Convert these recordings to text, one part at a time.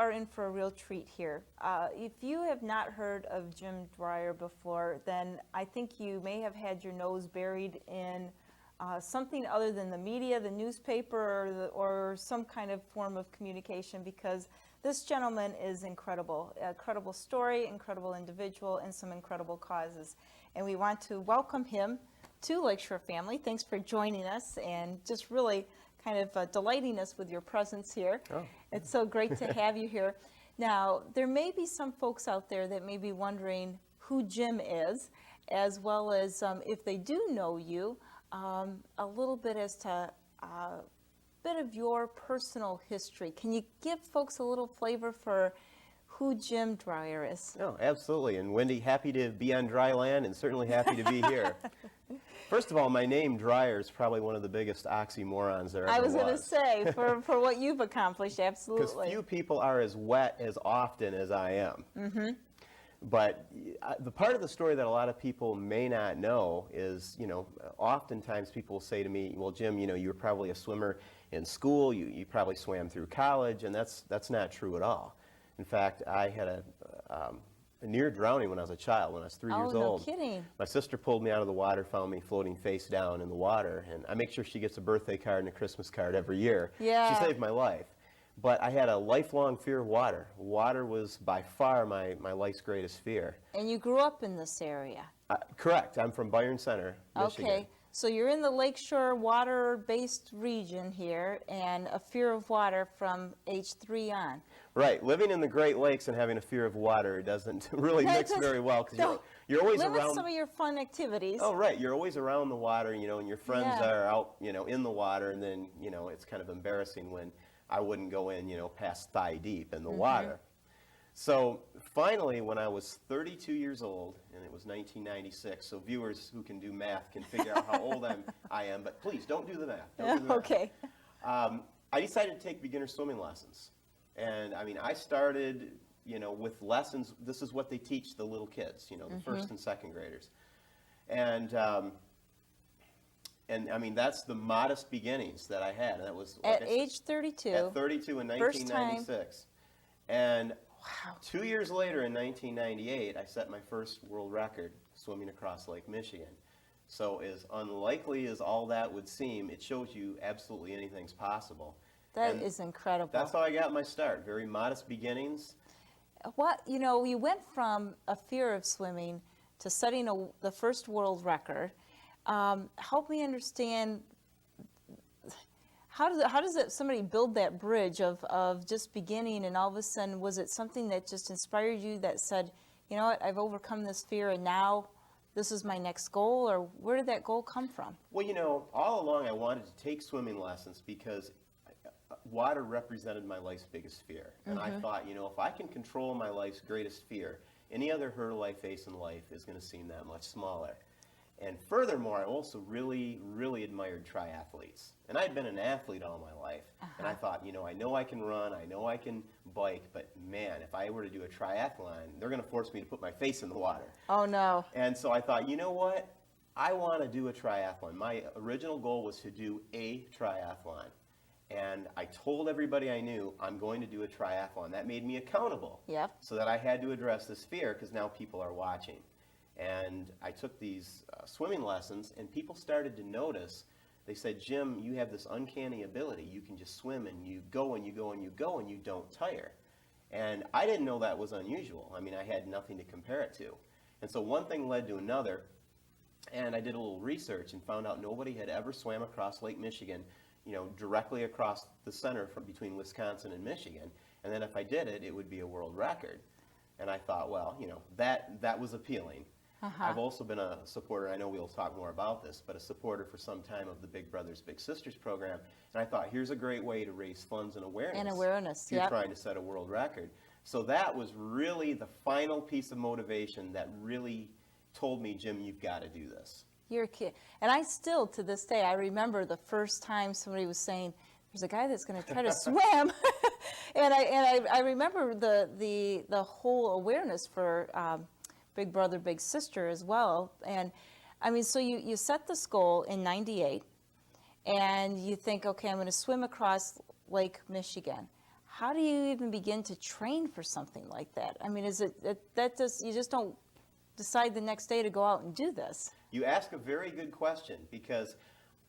are in for a real treat here. If you have not heard of Jim Dreyer before, then I think you may have had your nose buried in something other than the media, the newspaper, or some kind of form of communication, because this gentleman is incredible. A credible story, incredible individual, and some incredible causes. And we want to welcome him to Lakeshore Family. Thanks for joining us and just really kind of delighting us with your presence here. Oh. It's so great to have you here. Now, there may be some folks out there that may be wondering who Jim is, as well as if they do know you, a little bit as to a bit of your personal history. Can you give folks a little flavor for who Jim Dreyer is? Oh, absolutely. And Wendy, happy to be on dry land and certainly happy to be here. First of all, my name, Dreyer, is probably one of the biggest oxymorons there ever was. I was going to say, for what you've accomplished, absolutely. Because few people are as wet as often as I am. Mm-hmm. But the part of the story that a lot of people may not know is, oftentimes people say to me, well, Jim, you were probably a swimmer in school, you probably swam through college, and that's not true at all. In fact, I had a near drowning when I was a child, when I was 3 years old. Oh, no kidding. My sister pulled me out of the water, found me floating face down in the water, and I make sure she gets a birthday card and a Christmas card every year. Yeah. She saved my life. But I had a lifelong fear of water. Water was by far my life's greatest fear. And you grew up in this area? Correct. I'm from Byron Center, Michigan. Okay. So you're in the Lakeshore water-based region here, and a fear of water from age 3 on. Right. Living in the Great Lakes and having a fear of water doesn't really mix very well, because you're always around some of your fun activities. Oh, right. You're always around the water, and your friends are out, in the water, and then, it's kind of embarrassing when I wouldn't go in, past thigh deep in the water. So finally, when I was 32 years old, and it was 1996, so viewers who can do math can figure out how old I am, but please don't do the math. Don't do the math. Okay. I decided to take beginner swimming lessons. And I started, with lessons. This is what they teach the little kids, the first and second graders. And that's the modest beginnings that I had. And that was at age 32. At 32 in 1996. And wow, 2 years later in 1998, I set my first world record swimming across Lake Michigan. So as unlikely as all that would seem, it shows you absolutely anything's possible. That is incredible. That's how I got my start. Very modest beginnings. You went from a fear of swimming to setting the first world record. Help me understand, how does somebody build that bridge of just beginning, and all of a sudden, was it something that just inspired you that said, you know what, I've overcome this fear and now this is my next goal, or where did that goal come from? Well, all along I wanted to take swimming lessons because water represented my life's biggest fear. And I thought, if I can control my life's greatest fear, any other hurdle I face in life is going to seem that much smaller. And furthermore, I also really, really admired triathletes. And I'd been an athlete all my life. And I thought, I know I can run, I know I can bike, but man, if I were to do a triathlon, they're going to force me to put my face in the water. Oh, no. And so I thought, you know what? I want to do a triathlon. My original goal was to do a triathlon. And I told everybody I knew, I'm going to do a triathlon. That made me accountable. Yep. So that I had to address this fear, because now people are watching. And I took these swimming lessons, and people started to notice. They said, Jim, you have this uncanny ability. You can just swim, and you go, and you go, and you go, and you don't tire. And I didn't know that was unusual. I had nothing to compare it to. And so one thing led to another, and I did a little research and found out nobody had ever swam across Lake Michigan, directly across the center from between Wisconsin and Michigan. And then if I did it, it would be a world record. And I thought, well, that was appealing. I've also been a supporter, I know we'll talk more about this, but a supporter for some time of the Big Brothers Big Sisters program. And I thought, here's a great way to raise funds and awareness. And awareness, You're trying to set a world record. So that was really the final piece of motivation that really told me, Jim, you've got to do this. You're a kid. And I still, to this day, I remember the first time somebody was saying, there's a guy that's going to try to swim. and I remember the whole awareness for Big Brother, Big Sister as well. And so you set this goal in 98, and you think, okay, I'm going to swim across Lake Michigan. how do you even begin to train for something like that? I mean, is it that just, you just don't decide the next day to go out and do this? You ask a very good question, because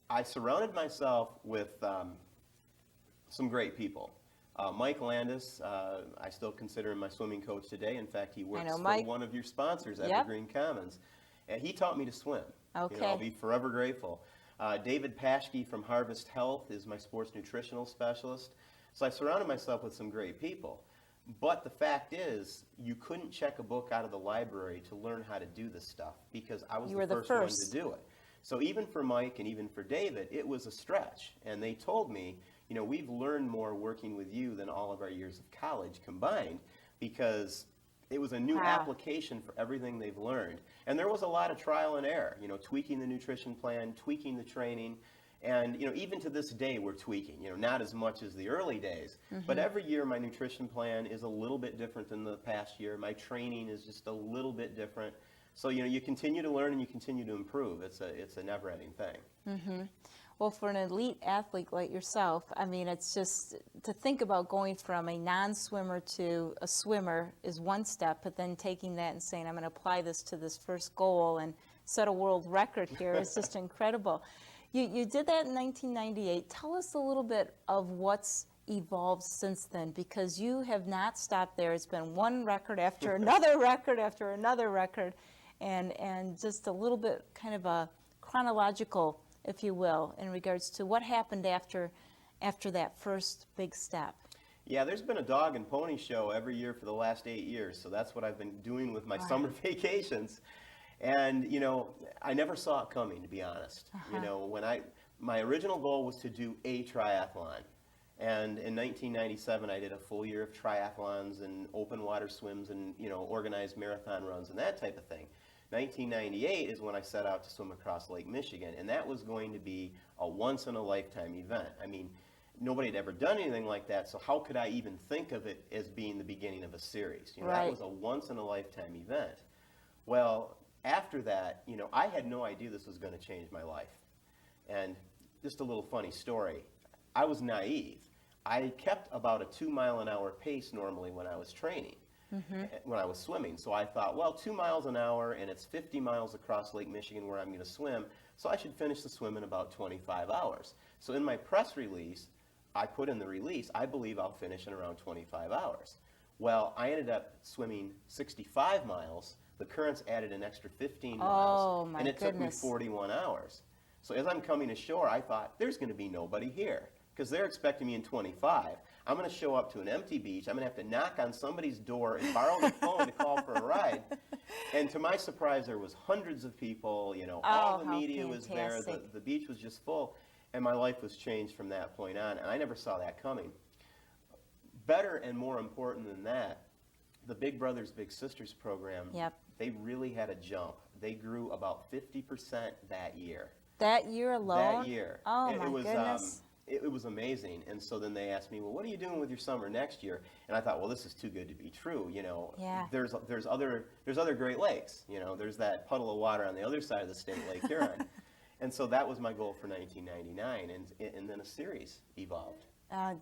I surrounded myself with some great people. Mike Landis, I still consider him my swimming coach today. In fact, he works for one of your sponsors, Evergreen Commons. And he taught me to swim. Okay. You know, I'll be forever grateful. David Paschke from Harvest Health is my sports nutritional specialist. So I surrounded myself with some great people. But the fact is, you couldn't check a book out of the library to learn how to do this stuff, because I was the first one to do it. So even for Mike and even for David, it was a stretch. And they told me, you know, we've learned more working with you than all of our years of college combined, because it was a new application for everything they've learned. And there was a lot of trial and error, you know, tweaking the nutrition plan, tweaking the training. And, you know, even to this day, we're tweaking, you know, not as much as the early days. But every year, my nutrition plan is a little bit different than the past year. My training is just a little bit different. So, you know, you continue to learn and you continue to improve. It's a never-ending thing. Well, for an elite athlete like yourself, I mean, it's just, to think about going from a non-swimmer to a swimmer is one step, but then taking that and saying, I'm going to apply this to this first goal and set a world record here is just incredible. You did that in 1998. Tell us a little bit of what's evolved since then, because you have not stopped there. It's been one record after another record after another record, and just a little bit kind of a chronological, if you will, in regards to what happened after that first big step. Yeah, there's been a dog and pony show every year for the last 8 years, so that's what I've been doing with my summer vacations. And, you know, I never saw it coming, to be honest. You know, my original goal was to do a triathlon. And in 1997, I did a full year of triathlons and open water swims and, you know, organized marathon runs and that type of thing. 1998 is when I set out to swim across Lake Michigan, and that was going to be a once-in-a-lifetime event. I mean, nobody had ever done anything like that, so how could I even think of it as being the beginning of a series? You know, that was a once-in-a-lifetime event. Well, after that, you know, I had no idea this was going to change my life. And just a little funny story. I was naive. I kept about a 2-mile-an-hour pace normally when I was training, when I was swimming. So I thought, well, 2 miles an hour, and it's 50 miles across Lake Michigan where I'm going to swim, so I should finish the swim in about 25 hours. So in my press release, I put in the release, I believe I'll finish in around 25 hours. Well, I ended up swimming 65 miles. The currents added an extra 15 miles, and it took me 41 hours. So as I'm coming ashore, I thought, there's going to be nobody here, because they're expecting me in 25. I'm going to show up to an empty beach. I'm going to have to knock on somebody's door and borrow the phone to call for a ride. And to my surprise, there was hundreds of people. You know, all the media was there. The beach was just full, and my life was changed from that point on. And I never saw that coming. Better and more important than that, the Big Brothers Big Sisters program. They really had a jump. They grew about 50% that year. That year alone? That year. Oh, my goodness. It was amazing. And so then they asked me, well, what are you doing with your summer next year? And I thought, well, this is too good to be true. You know, there's other Great Lakes. You know, there's that puddle of water on the other side of the state, Lake Huron. And so that was my goal for 1999, and then a series evolved.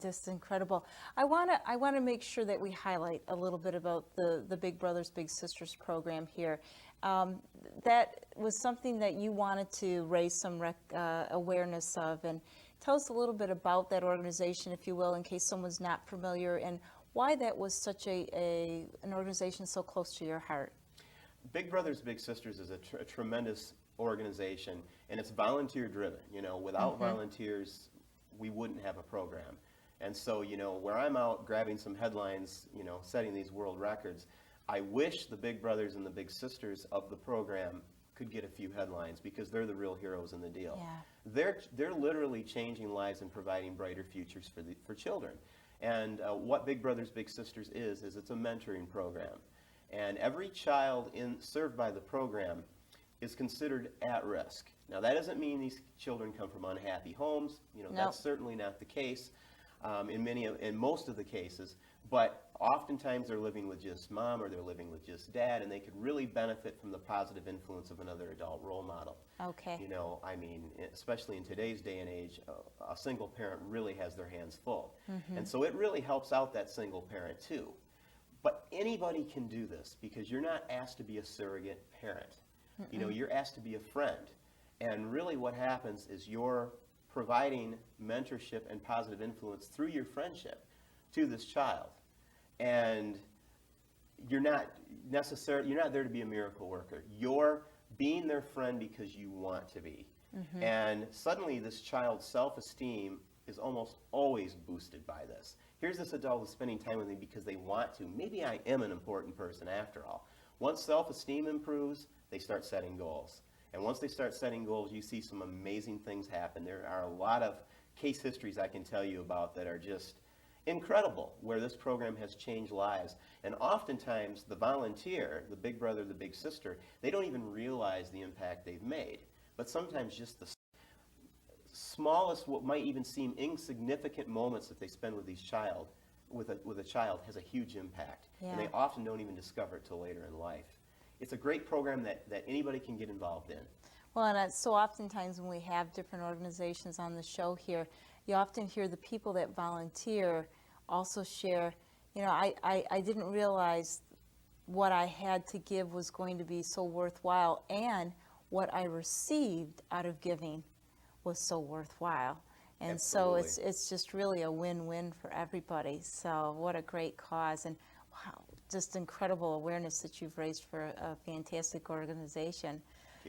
Just incredible. I want to make sure that we highlight a little bit about the Big Brothers Big Sisters program here. That was something that you wanted to raise some awareness of, and tell us a little bit about that organization, if you will, in case someone's not familiar, and why that was such an organization so close to your heart. Big Brothers Big Sisters is a tremendous organization, and it's volunteer driven. You know, without volunteers, we wouldn't have a program. And so, you know, where I'm out grabbing some headlines, you know, setting these world records, I wish the Big Brothers and the Big Sisters of the program could get a few headlines, because they're the real heroes in the deal. They're literally changing lives and providing brighter futures for children. And what Big Brothers Big Sisters is it's a mentoring program. And every child served by the program is considered at risk. Now, that doesn't mean these children come from unhappy homes. You know, that's certainly not the case in most of the cases. But oftentimes they're living with just mom or they're living with just dad, and they could really benefit from the positive influence of another adult role model. Okay. You know, I mean, especially in today's day and age, a single parent really has their hands full. And so it really helps out that single parent too. But anybody can do this because you're not asked to be a surrogate parent. You know, you're asked to be a friend. And really what happens is you're providing mentorship and positive influence through your friendship to this child. And you're not there to be a miracle worker. You're being their friend because you want to be. And suddenly this child's self-esteem is almost always boosted by this. Here's this adult who's spending time with me because they want to. Maybe I am an important person after all. Once self-esteem improves, they start setting goals. And once they start setting goals, you see some amazing things happen. There are a lot of case histories I can tell you about that are just incredible, where this program has changed lives. And oftentimes, the volunteer, the big brother, the big sister, they don't even realize the impact they've made. But sometimes just the smallest, what might even seem insignificant moments that they spend with with a child has a huge impact. And they often don't even discover it till later in life. It's a great program that anybody can get involved in. Well, and so oftentimes when we have different organizations on the show here, you often hear the people that volunteer also share, you know, I didn't realize what I had to give was going to be so worthwhile, and what I received out of giving was so worthwhile. And Absolutely. so it's just really a win-win for everybody. So what a great cause, and wow, just incredible awareness that you've raised for a fantastic organization.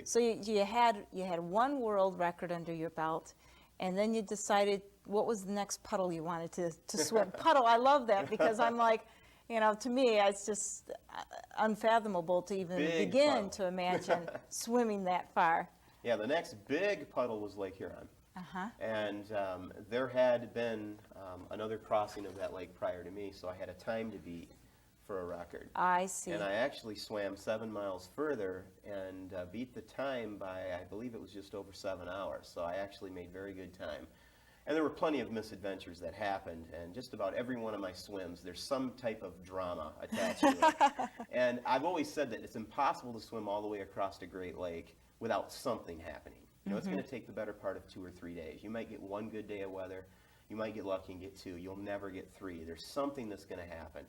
So you had one world record under your belt, and then you decided, what was the next puddle you wanted to swim? Puddle, I love that, because I'm like, you know, to me, it's just unfathomable to even begin to imagine swimming that far. Yeah, the next big puddle was Lake Huron. And there had been another crossing of that lake prior to me, so I had a time to beat for a record. I see. And I actually swam 7 miles further and beat the time by, I believe it was just over 7 hours. So I actually made very good time. And there were plenty of misadventures that happened, and just about every one of my swims, there's some type of drama attached to it. And I've always said that it's impossible to swim all the way across a Great Lake without something happening. You know, it's going to take the better part of 2 or 3 days. You might get one good day of weather. You might get lucky and get 2. You'll never get 3. There's something that's going to happen.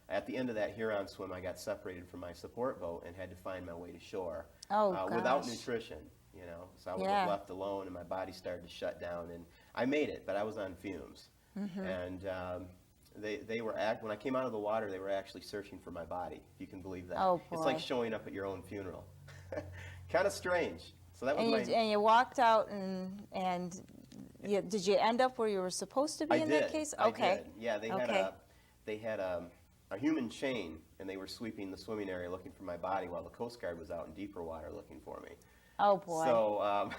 At the end of that Huron swim, I got separated from my support boat and had to find my way to shore without nutrition, you know. So I was left alone, and my body started to shut down. And I made it, but I was on fumes. And they were when I came out of the water, they were actually searching for my body, if you can believe that. Oh, boy. It's like showing up at your own funeral. Kind of strange. So that was and you walked out, and did you end up where you were supposed to be that case? Okay. I did. Yeah, they had a human chain, and they were sweeping the swimming area looking for my body while the Coast Guard was out in deeper water looking for me. Oh, boy. So,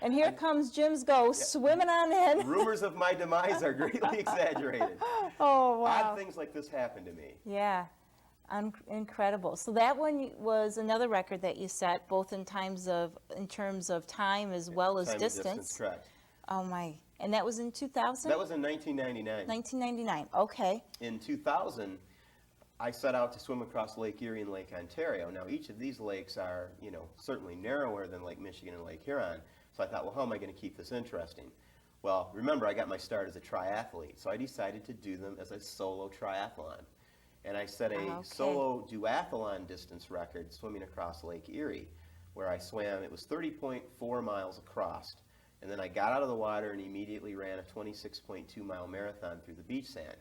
and here comes Jim's ghost swimming on in. Rumors of my demise are greatly exaggerated. Oh, wow. Odd things like this happened to me. Yeah. Incredible. So that one was another record that you set, both in terms of time as well as distance. Correct. Oh, my. And that was in 2000? That was in 1999. 1999. Okay. In 2000, I set out to swim across Lake Erie and Lake Ontario. Now, each of these lakes are, you know, certainly narrower than Lake Michigan and Lake Huron. So I thought, well, how am I going to keep this interesting? Well, remember, I got my start as a triathlete, so I decided to do them as a solo triathlon. And I set a solo duathlon distance record swimming across Lake Erie, where I swam. It was 30.4 miles across. And then I got out of the water and immediately ran a 26.2-mile marathon through the beach sand.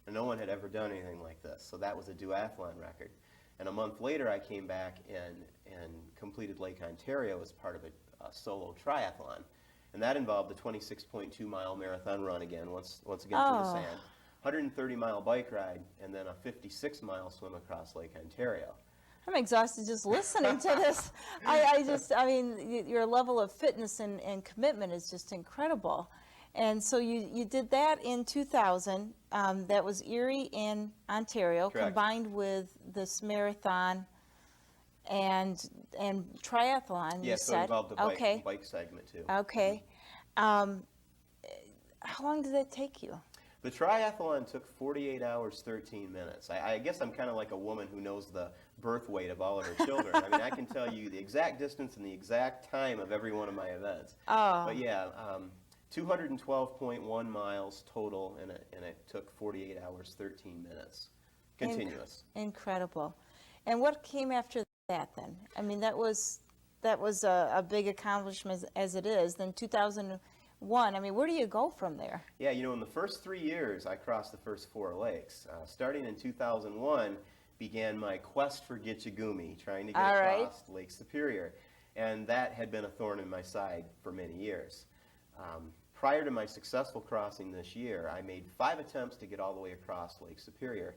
And no one had ever done anything like this. So that was a duathlon record. And a month later, I came back and completed Lake Ontario as part of a solo triathlon. And that involved a 26.2-mile marathon run again, once again through the sand. 130-mile bike ride, and then a 56-mile swim across Lake Ontario. I'm exhausted just listening to this. I mean, your level of fitness and commitment is just incredible. And so you did that in 2000. That was Erie and Ontario, Correct. Combined with this marathon and triathlon, you Yes, so it said. involved a bike segment, too. Okay. How long did that take you? The triathlon took 48 hours, 13 minutes. I guess I'm kind of like a woman who knows the birth weight of all of her children. I mean, I can tell you the exact distance and the exact time of every one of my events. Oh. But yeah, 212.1 miles total, and it took 48 hours, 13 minutes. Continuous. Incredible. And what came after that then? I mean, that was a big accomplishment as it is. Then 2001, I mean, where do you go from there? Yeah, you know, in the first 3 years, I crossed the first 4 lakes. Starting in 2001, began my quest for Gitchagumi, trying to get across Lake Superior. And that had been a thorn in my side for many years. Prior to my successful crossing this year, I made 5 attempts to get all the way across Lake Superior,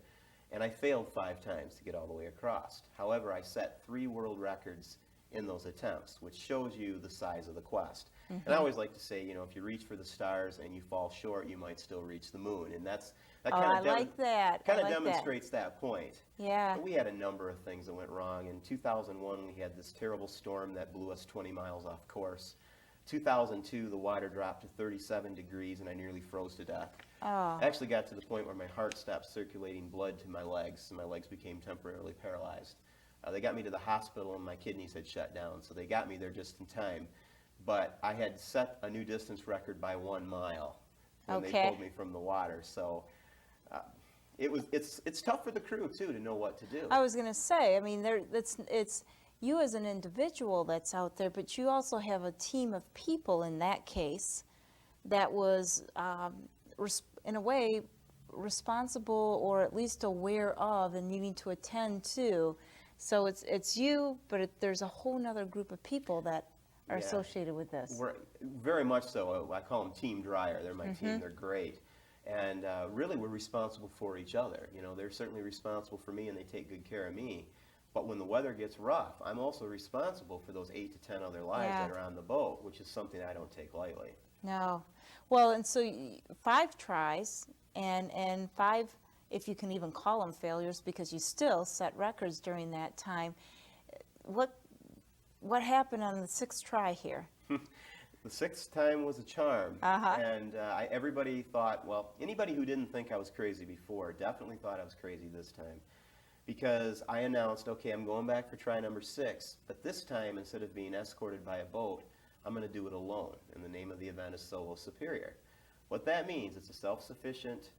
and I failed 5 times to get all the way across. However, I set 3 world records in those attempts, which shows you the size of the quest. And I always like to say, you know, if you reach for the stars and you fall short, you might still reach the moon. And that kind of demonstrates that point. Yeah. But we had a number of things that went wrong. In 2001, we had this terrible storm that blew us 20 miles off course. 2002, the water dropped to 37 degrees and I nearly froze to death. Oh. I actually got to the point where my heart stopped circulating blood to my legs, and my legs became temporarily paralyzed. They got me to the hospital and my kidneys had shut down, so they got me there just in time. But I had set a new distance record by 1 mile when they pulled me from the water. So it's tough for the crew too to know what to do. I was going to say, I mean, it's you as an individual that's out there, but you also have a team of people in that case that was, in a way, responsible or at least aware of and needing to attend to. So it's you, but there's a whole nother group of people that are associated with this. We're very much so. I call them Team Dreyer. They're my team. They're great. And really, we're responsible for each other. You know, they're certainly responsible for me, and they take good care of me. But when the weather gets rough, I'm also responsible for those 8 to 10 other lives that are on the boat, which is something I don't take lightly. No. Well, and so 5 tries and 5, if you can even call them failures, because you still set records during that time. What happened on the 6th try here? The 6th time was a charm. And everybody thought, well, anybody who didn't think I was crazy before definitely thought I was crazy this time. Because I announced, okay, I'm going back for try number 6, but this time, instead of being escorted by a boat, I'm going to do it alone, and the name of the event is Solo Superior. What that means, it's a self-sufficient,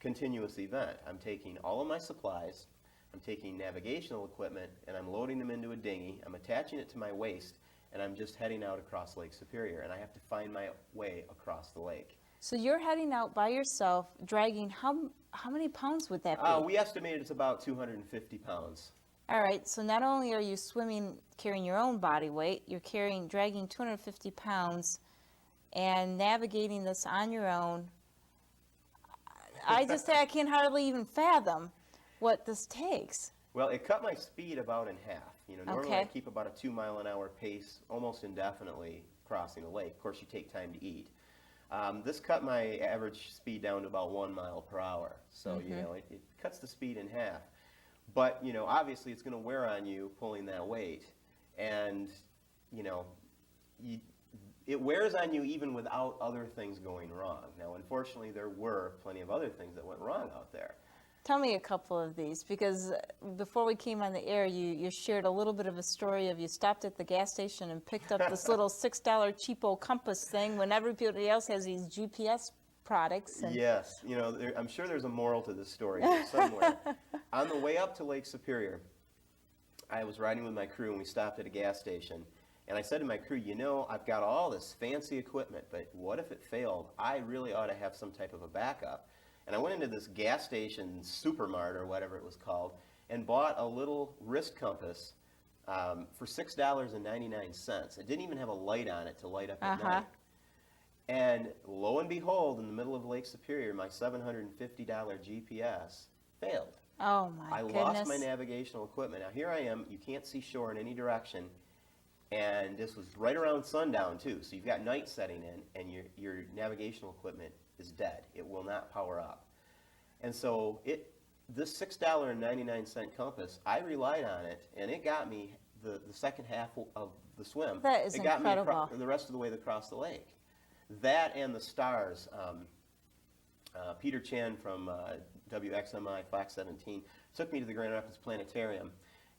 continuous event. I'm taking all of my supplies, I'm taking navigational equipment, and I'm loading them into a dinghy, I'm attaching it to my waist, and I'm just heading out across Lake Superior, and I have to find my way across the lake. So you're heading out by yourself, dragging, how many pounds would that be? We estimated it's about 250 pounds. All right, so not only are you swimming, carrying your own body weight, you're dragging 250 pounds and navigating this on your own. I can't hardly even fathom what this takes. Well, it cut my speed about in half. You know, normally I keep about a 2-mile-an-hour pace almost indefinitely crossing a lake. Of course, you take time to eat. This cut my average speed down to about 1 mile per hour. So, you know, it cuts the speed in half. But, you know, obviously it's going to wear on you pulling that weight. And, you know, it wears on you even without other things going wrong. Now, unfortunately, there were plenty of other things that went wrong out there. Tell me a couple of these, because before we came on the air, you shared a little bit of a story of you stopped at the gas station and picked up this little $6 cheapo compass thing when everybody else has these GPS products. Yes, you know, I'm sure there's a moral to this story somewhere. On the way up to Lake Superior, I was riding with my crew and we stopped at a gas station. And I said to my crew, you know, I've got all this fancy equipment, but what if it failed? I really ought to have some type of a backup. And I went into this gas station, Supermart or whatever it was called, and bought a little wrist compass for $6.99. It didn't even have a light on it to light up at night. And lo and behold, in the middle of Lake Superior, my $750 GPS failed. Oh my goodness. I lost my navigational equipment. Now here I am, you can't see shore in any direction, and this was right around sundown too, so you've got night setting in, and your navigational equipment is dead. It will not power up. And so this $6.99 compass, I relied on it, and it got me the second half of the swim. That is incredible. It got me the rest of the way across the lake. That and the stars. Peter Chan from WXMI Fox 17 took me to the Grand Rapids Planetarium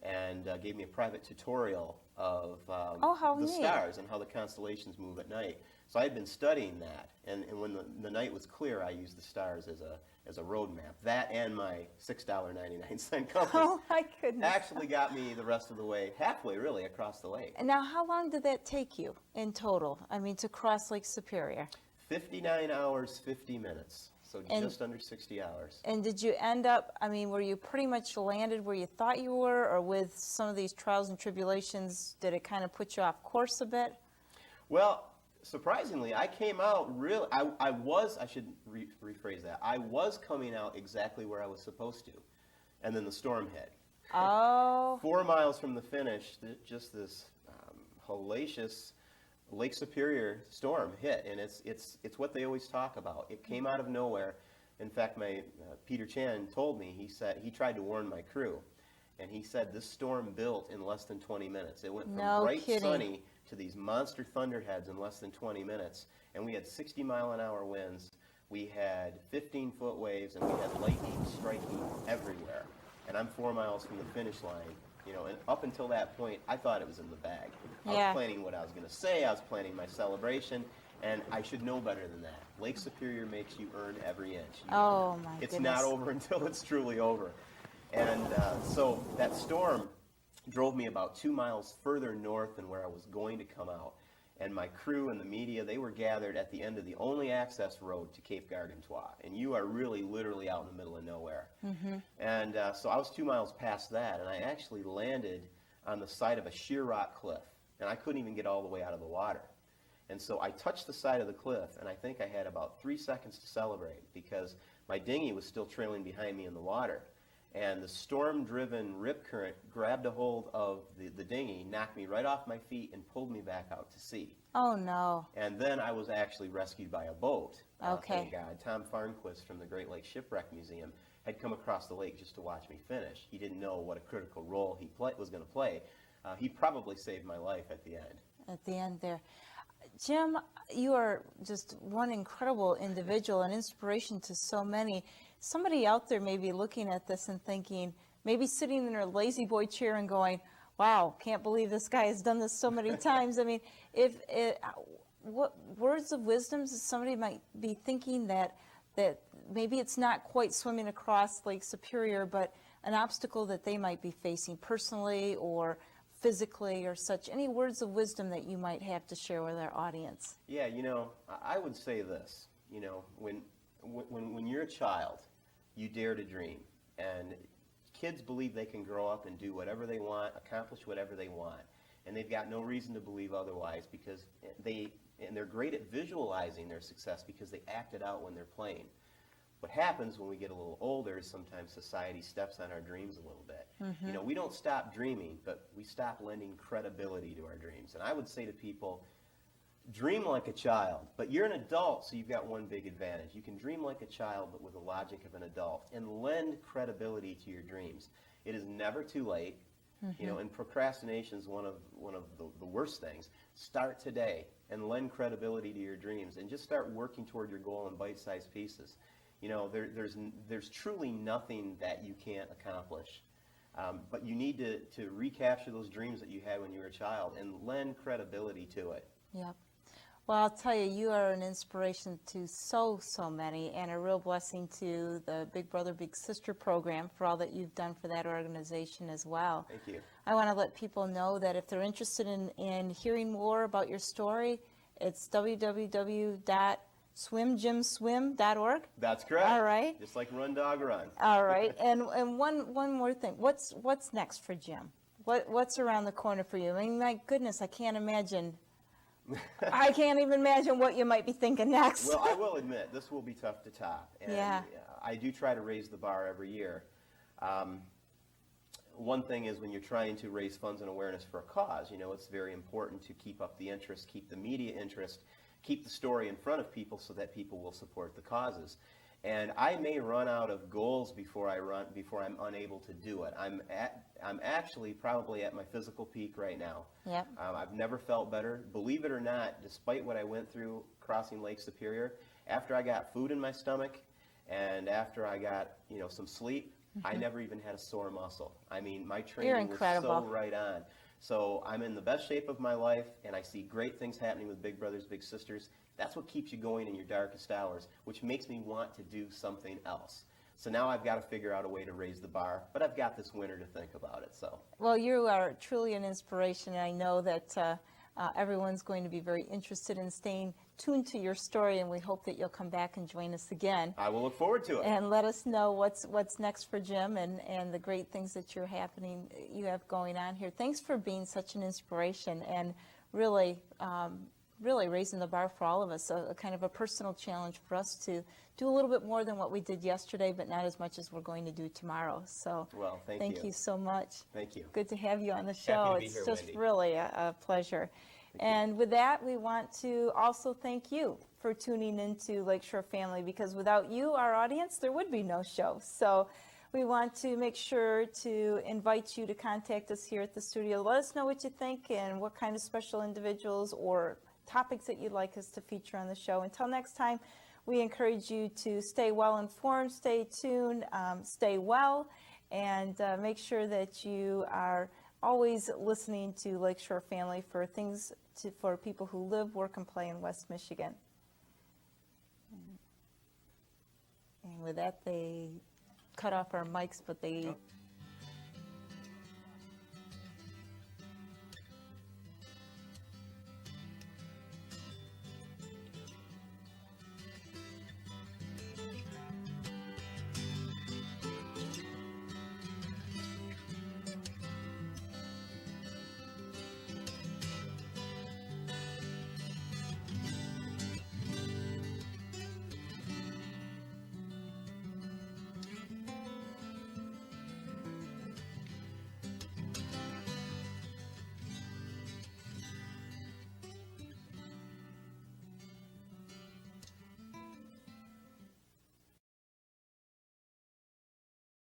and gave me a private tutorial of Oh, how the neat. stars and how the constellations move at night. So I had been studying that, and when the night was clear, I used the stars as a road map. That and my $6.99 compass Oh, my goodness. actually got me the rest of the way, halfway really, across the lake. And now, how long did that take you in total? I mean, to cross Lake Superior? 59 hours, 50 minutes. So And- just under 60 hours. And did you end up, I mean, were you pretty much landed where you thought you were, or with some of these trials and tribulations, did it kind of put you off course a bit? Well, surprisingly, I came out really, I should rephrase that. I was coming out exactly where I was supposed to. And then the storm hit. Oh, 4 miles from the finish, just this hellacious Lake Superior storm hit, and it's what they always talk about. It came out of nowhere. In fact, my Peter Chan told me, he said he tried to warn my crew, and he said this storm built in less than 20 minutes. It went from No bright kidding. sunny to these monster thunderheads in less than 20 minutes, and we had 60-mile-an-hour winds. We had 15-foot waves, and we had lightning striking everywhere. And I'm 4 miles from the finish line. You know, and up until that point, I thought it was in the bag. I Yeah. was planning what I was going to say. I was planning my celebration, and I should know better than that. Lake Superior makes you earn every inch. Oh, my It's goodness. not over until it's truly over. And so that storm drove me about 2 miles further north than where I was going to come out. And my crew and the media, they were gathered at the end of the only access road to Cape Gargantua. And you are really literally out in the middle of nowhere. And so I was 2 miles past that, and I actually landed on the side of a sheer rock cliff. And I couldn't even get all the way out of the water. And so I touched the side of the cliff, and I think I had about 3 seconds to celebrate because my dinghy was still trailing behind me in the water. And the storm-driven rip current grabbed a hold of the dinghy, knocked me right off my feet, and pulled me back out to sea. Oh, no. And then I was actually rescued by a boat. Okay. Thank God. Tom Farnquist from the Great Lakes Shipwreck Museum had come across the lake just to watch me finish. He didn't know what a critical role he was going to play. He probably saved my life at the end. At the end there. Jim, you are just one incredible individual, an inspiration to so many. Somebody out there may be looking at this and thinking, maybe sitting in their lazy boy chair and going, wow, can't believe this guy has done this so many times. I mean, what words of wisdom somebody might be thinking that maybe it's not quite swimming across Lake Superior, but an obstacle that they might be facing personally or physically or such. Any words of wisdom that you might have to share with our audience? Yeah, you know, I would say this. You know, when you're a child, you dare to dream. And kids believe they can grow up and do whatever they want, accomplish whatever they want. And they've got no reason to believe otherwise because they're great at visualizing their success because they act it out when they're playing. What happens when we get a little older is sometimes society steps on our dreams a little bit. You know, we don't stop dreaming, but we stop lending credibility to our dreams. And I would say to people, dream like a child, but you're an adult, so you've got one big advantage. You can dream like a child, but with the logic of an adult, and lend credibility to your dreams. It is never too late. You know, and procrastination is one of the worst things. Start today and lend credibility to your dreams, and just start working toward your goal in bite-sized pieces. You know, there's truly nothing that you can't accomplish. But you need to recapture those dreams that you had when you were a child and lend credibility to it. Yep. Well, I'll tell you, you are an inspiration to so many, and a real blessing to the Big Brother, Big Sister program for all that you've done for that organization as well. Thank you. I want to let people know that if they're interested in hearing more about your story, it's www.swimjimswim.org. That's correct. All right. Just like Run Dog Run. All right. And one more thing. What's next for Jim? What's around the corner for you? I mean, my goodness, I can't imagine. I can't even imagine what you might be thinking next. Well, I will admit, this will be tough to top. And Yeah. I do try to raise the bar every year. One thing is when you're trying to raise funds and awareness for a cause, you know, it's very important to keep up the interest, keep the media interest, keep the story in front of people so that people will support the causes. And I may run out of goals before I'm unable to do it. I'm actually probably at my physical peak right now. Yep. I've never felt better. Believe it or not, despite what I went through crossing Lake Superior, after I got food in my stomach And after I got, some sleep, I never even had a sore muscle. I mean, my You're training was so incredible. right on. So I'm in the best shape of my life, and I see great things happening with big brothers, big sisters. That's what keeps you going in your darkest hours, which makes me want to do something else. So now I've got to figure out a way to raise the bar, but I've got this winter to think about it. So Well, you are truly an inspiration, and I know that everyone's going to be very interested in staying tuned to your story, and we hope that you'll come back and join us again. I will look forward to it. And let us know what's next for Jim and the great things that you have going on here. Thanks for being such an inspiration and really raising the bar for all of us, a kind of a personal challenge for us to do a little bit more than what we did yesterday, but not as much as we're going to do tomorrow. So Well, thank thank you. you so much. Thank you. Good to have you on the show. to be It's here, just Wendy. really a pleasure. And with that, we want to also thank you for tuning into Lakeshore Family, because without you, our audience, there would be no show. So we want to make sure to invite you to contact us here at the studio. Let us know what you think and what kind of special individuals or topics that you'd like us to feature on the show. Until next time, we encourage you to stay well informed, stay tuned, stay well, and make sure that you are always listening to Lakeshore Family for things for people who live, work, and play in West Michigan. And with that, they cut off our mics, but they